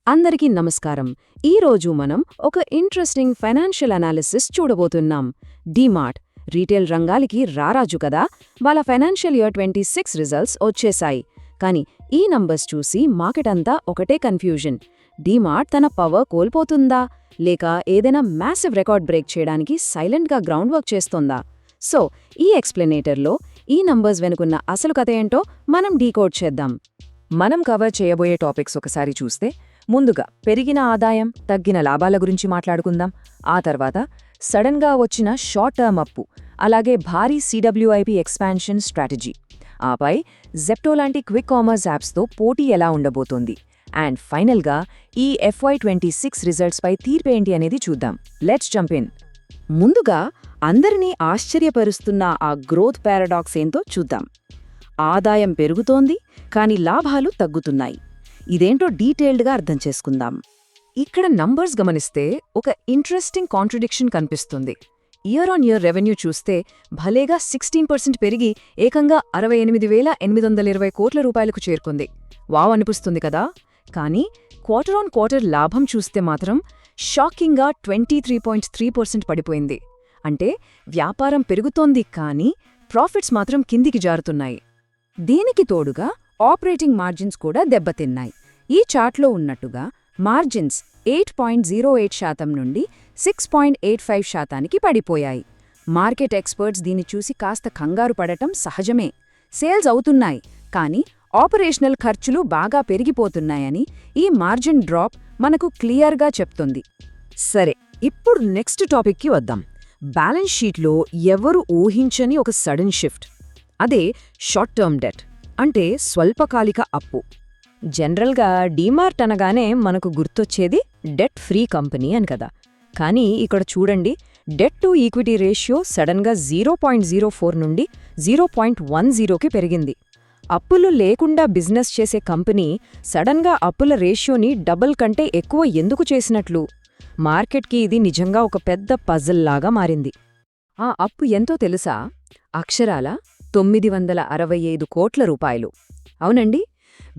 అందరికీ నమస్కారం. ఈరోజు మనం ఒక ఇంట్రెస్టింగ్ ఫైనాన్షియల్ అనాలిసిస్ చూడబోతున్నాం. డీమార్ట్ రీటైల్ రంగాలకి రారాజు కదా. వాళ్ళ ఫైనాన్షియల్ ఇయర్ 26 రిజల్ట్స్ వచ్చేశాయి. కానీ ఈ నంబర్స్ చూసి మార్కెట్ అంతా ఒకటే కన్ఫ్యూజన్. డీమార్ట్ తన పవర్ కోల్పోతుందా, లేక ఏదైనా మ్యాసివ్ రికార్డ్ బ్రేక్ చేయడానికి సైలెంట్గా గ్రౌండ్ వర్క్ చేస్తోందా? సో ఈ ఎక్స్ప్లెనేటర్లో ఈ నంబర్స్ వెనుకున్న అసలు కథ ఏంటో మనం డీకోడ్ చేద్దాం. మనం కవర్ చేయబోయే టాపిక్స్ ఒకసారి చూస్తే, ముందుగా పెరిగిన ఆదాయం, తగ్గిన లాభాల గురించి మాట్లాడుకుందాం. ఆ తర్వాత సడన్గా వచ్చిన షార్ట్ టర్మ్ అప్పు, అలాగే భారీ సిడబ్ల్యూఐపి ఎక్స్పాన్షన్ స్ట్రాటజీ. ఆపై జెప్టో లాంటి క్విక్ కామర్స్ యాప్స్తో పోటీ ఎలా ఉండబోతోంది. అండ్ ఫైనల్గా ఈ FY26 రిజల్ట్స్పై తీర్పేంటి అనేది చూద్దాం. Let's jump in. ముందుగా అందరినీ ఆశ్చర్యపరుస్తున్న ఆ గ్రోత్ పారాడాక్స్ ఏంటో చూద్దాం. ఆదాయం పెరుగుతోంది, కానీ లాభాలు తగ్గుతున్నాయి. ఇదేంటో డీటెయిల్డ్గా అర్థం చేసుకుందాం. ఇక్కడ నంబర్స్ గమనిస్తే ఒక ఇంట్రెస్టింగ్ కాంట్రడిక్షన్ కనిపిస్తుంది. ఇయర్ ఆన్ ఇయర్ రెవెన్యూ చూస్తే భలేగా 16% పెరిగి ఏకంగా 68,820 కోట్ల రూపాయలకు చేరుకుంది. వావ్ అనిపిస్తుంది కదా. కానీ క్వార్టర్ ఆన్ క్వార్టర్ లాభం చూస్తే మాత్రం షాకింగ్గా 23.3% పడిపోయింది. అంటే వ్యాపారం పెరుగుతోంది, కానీ ప్రాఫిట్స్ మాత్రం కిందికి జారుతున్నాయి. దీనికి తోడుగా ఆపరేటింగ్ మార్జిన్స్ కూడా దెబ్బతిన్నాయి. ఈ చార్ట్లో ఉన్నట్టుగా మార్జిన్స్ 8.08% నుండి 6.85%కి పడిపోయాయి. మార్కెట్ ఎక్స్పర్ట్స్ దీన్ని చూసి కాస్త కంగారు పడటం సహజమే. సేల్స్ అవుతున్నాయి, కానీ ఆపరేషనల్ ఖర్చులు బాగా పెరిగిపోతున్నాయని ఈ మార్జిన్ డ్రాప్ మనకు క్లియర్గా చెప్తుంది. సరే, ఇప్పుడు నెక్స్ట్ టాపిక్కి వద్దాం. బ్యాలెన్స్ షీట్లో ఎవరు ఊహించని ఒక సడన్ షిఫ్ట్. అదే షార్ట్ టర్మ్ డెట్, అంటే స్వల్పకాలిక అప్పు. జనరల్గా డీమార్ట్ అనగానే మనకు గుర్తొచ్చేది డెట్ ఫ్రీ కంపెనీ అని కదా. కానీ ఇక్కడ చూడండి, డెట్ టు ఈక్విటీ రేషియో సడన్గా 0.04 నుండి 0.10కి పెరిగింది. అప్పులు లేకుండా బిజినెస్ చేసే కంపెనీ సడన్గా అప్పుల రేషియోని డబుల్ కంటే ఎక్కువ ఎందుకు చేసినట్లు? మార్కెట్కి ఇది నిజంగా ఒక పెద్ద పజిల్లాగా మారింది. ఆ అప్పు ఎంతో తెలుసా? అక్షరాల 965 కోట్ల రూపాయలు. అవునండి,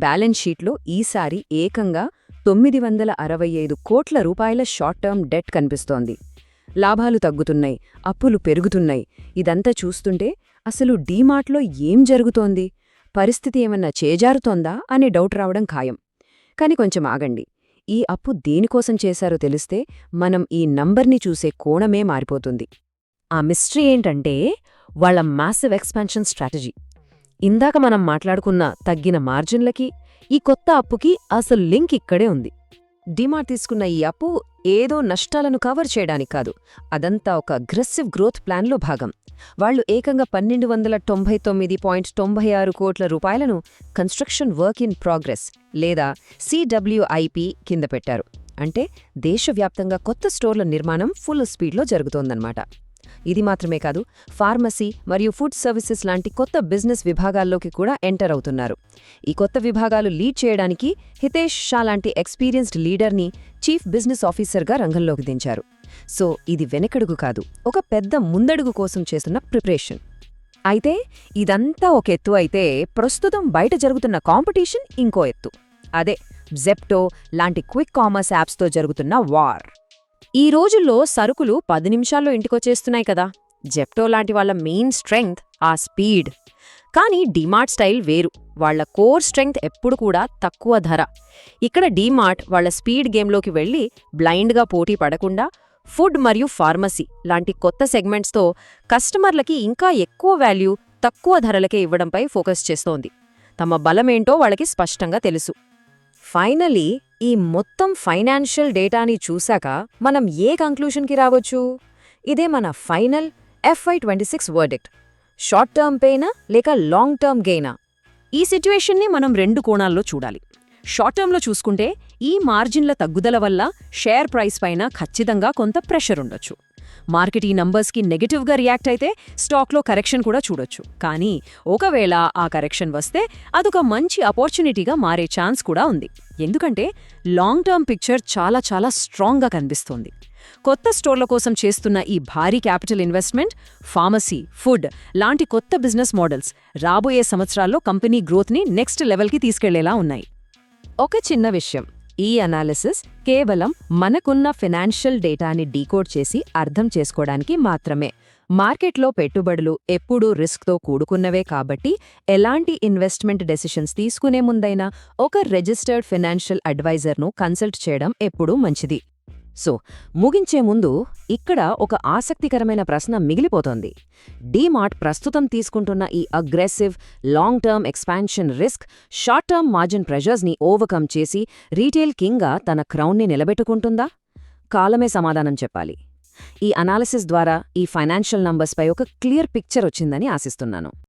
బ్యాలెన్స్ షీట్లో ఈసారి ఏకంగా 965 కోట్ల రూపాయల షార్ట్ టర్మ్ డెట్ కనిపిస్తోంది. లాభాలు తగ్గుతున్నాయి, అప్పులు పెరుగుతున్నాయి. ఇదంతా చూస్తుంటే అసలు డీమార్ట్లో ఏం జరుగుతోంది? పరిస్థితి ఏమన్నా చేజారుతోందా అనే డౌట్ రావడం ఖాయం. కాని కొంచెం ఆగండి. ఈ అప్పు దేనికోసం చేశారో తెలిస్తే మనం ఈ నంబర్ని చూసే కోణమే మారిపోతుంది. ఆ మిస్టరీ ఏంటంటే వాళ్ళ మ్యాసివ్ ఎక్స్పాన్షన్ స్ట్రాటజీ. ఇందాక మనం మాట్లాడుకున్న తగ్గిన మార్జిన్లకి ఈ కొత్త అప్పుకి అసలు లింక్ ఇక్కడే ఉంది. డీమార్ట్ తీసుకున్న ఈ అప్పు ఏదో నష్టాలను కవర్ చేయడానికి కాదు, అదంతా ఒక అగ్రెసివ్ గ్రోత్ ప్లాన్లో భాగం. వాళ్లు ఏకంగా 1299.96 కోట్ల రూపాయలను కన్స్ట్రక్షన్ వర్క్ ఇన్ ప్రోగ్రెస్ లేదా CWIP కింద పెట్టారు. అంటే దేశవ్యాప్తంగా కొత్త స్టోర్ల నిర్మాణం ఫుల్ స్పీడ్లో జరుగుతోందన్నమాట. ఇది మాత్రమే కాదు, ఫార్మసీ మరియు ఫుడ్ సర్వీసెస్ లాంటి కొత్త బిజినెస్ విభాగాల్లోకి కూడా ఎంటర్ అవుతున్నారు. ఈ కొత్త విభాగాలు లీడ్ చేయడానికి హితేష్ షా లాంటి ఎక్స్పీరియన్స్డ్ లీడర్ని చీఫ్ బిజినెస్ ఆఫీసర్గా రంగంలోకి దించారు. సో ఇది వెనకడుగు కాదు, ఒక పెద్ద ముందడుగు కోసం చేస్తున్న ప్రిపరేషన్. అయితే ఇదంతా ఒక ఎత్తు అయితే, ప్రస్తుతం బయట జరుగుతున్న కాంపిటీషన్ ఇంకో ఎత్తు. అదే జెప్టో లాంటి క్విక్ కామర్స్ యాప్స్తో జరుగుతున్న వార్. ఈ రోజుల్లో సరుకులు 10 నిమిషాల్లో ఇంటికొచ్చేస్తున్నాయి కదా. జెప్టో లాంటి వాళ్ళ మెయిన్ స్ట్రెంగ్త్ ఆ స్పీడ్. కానీ డీమార్ట్ స్టైల్ వేరు. వాళ్ల కోర్ స్ట్రెంగ్త్ ఎప్పుడు కూడా తక్కువ ధర. ఇక్కడ డీమార్ట్ వాళ్ల స్పీడ్ గేమ్లోకి వెళ్లి బ్లైండ్గా పోటీ పడకుండా ఫుడ్ మరియు ఫార్మసీ లాంటి కొత్త సెగ్మెంట్స్తో కస్టమర్లకి ఇంకా ఎక్కువ వాల్యూ తక్కువ ధరలకే ఇవ్వడంపై ఫోకస్ చేస్తోంది. తమ బలమేంటో వాళ్ళకి స్పష్టంగా తెలుసు. ఫైనలీ ఈ మొత్తం ఫైనాన్షియల్ డేటాని చూశాక మనం ఏ కంక్లూషన్కి రావచ్చు? ఇదే మన final FY26 verdict. Short term పెయినా లేక లాంగ్ టర్మ్ గెయినా? ఈ సిట్యుయేషన్ని మనం 2 కోణాల్లో చూడాలి. షార్ట్ టర్మ్లో చూసుకుంటే ఈ మార్జిన్ల తగ్గుదల వల్ల షేర్ ప్రైస్ పైన ఖచ్చితంగా కొంత ప్రెషర్ ఉండొచ్చు. మార్కెట్ ఈ నంబర్స్కి నెగటివ్గా రియాక్ట్ అయితే స్టాక్లో కరెక్షన్ కూడా చూడొచ్చు. కానీ ఒకవేళ ఆ కరెక్షన్ వస్తే అదొక మంచి ఆపర్చునిటీగా మారే ఛాన్స్ కూడా ఉంది. ఎందుకంటే లాంగ్ టర్మ్ పిక్చర్ చాలా చాలా స్ట్రాంగ్గా కనిపిస్తోంది. కొత్త స్టోర్ల కోసం చేస్తున్న ఈ భారీ క్యాపిటల్ ఇన్వెస్ట్మెంట్, ఫార్మసీ, ఫుడ్ లాంటి కొత్త బిజినెస్ మోడల్స్ రాబోయే సంవత్సరాల్లో కంపెనీ గ్రోత్ని నెక్స్ట్ లెవెల్కి తీసుకెళ్లేలా ఉన్నాయి. ఒక చిన్న విషయం, ఈ అనాలిసిస్ కేవలం మనకున్న ఫినాన్షియల్ డేటాని డీకోడ్ చేసి అర్థం చేసుకోవడానికి మాత్రమే. మార్కెట్లో పెట్టుబడులు ఎప్పుడూ రిస్క్తో కూడుకున్నవే కాబట్టి ఎలాంటి ఇన్వెస్ట్మెంట్ డెసిషన్స్ తీసుకునే ముందైనా ఒక రిజిస్టర్డ్ ఫినాన్షియల్ అడ్వైజర్ను కన్సల్ట్ చేయడం ఎప్పుడూ మంచిది. సో ముగించే ముందు ఇక్కడ ఒక ఆసక్తికరమైన ప్రశ్న మిగిలిపోతోంది. డీమార్ట్ ప్రస్తుతం తీసుకుంటున్న ఈ aggressive long term expansion risk short term margin ప్రెషర్స్ని ఓవర్కమ్ చేసి రీటైల్ కింగ్గా తన క్రౌన్ని నిలబెట్టుకుంటుందా? కాలమే సమాధానం చెప్పాలి. ఈ అనాలిసిస్ ద్వారా ఈ ఫైనాన్షియల్ నంబర్స్పై ఒక క్లియర్ పిక్చర్ వచ్చిందని ఆశిస్తున్నాను.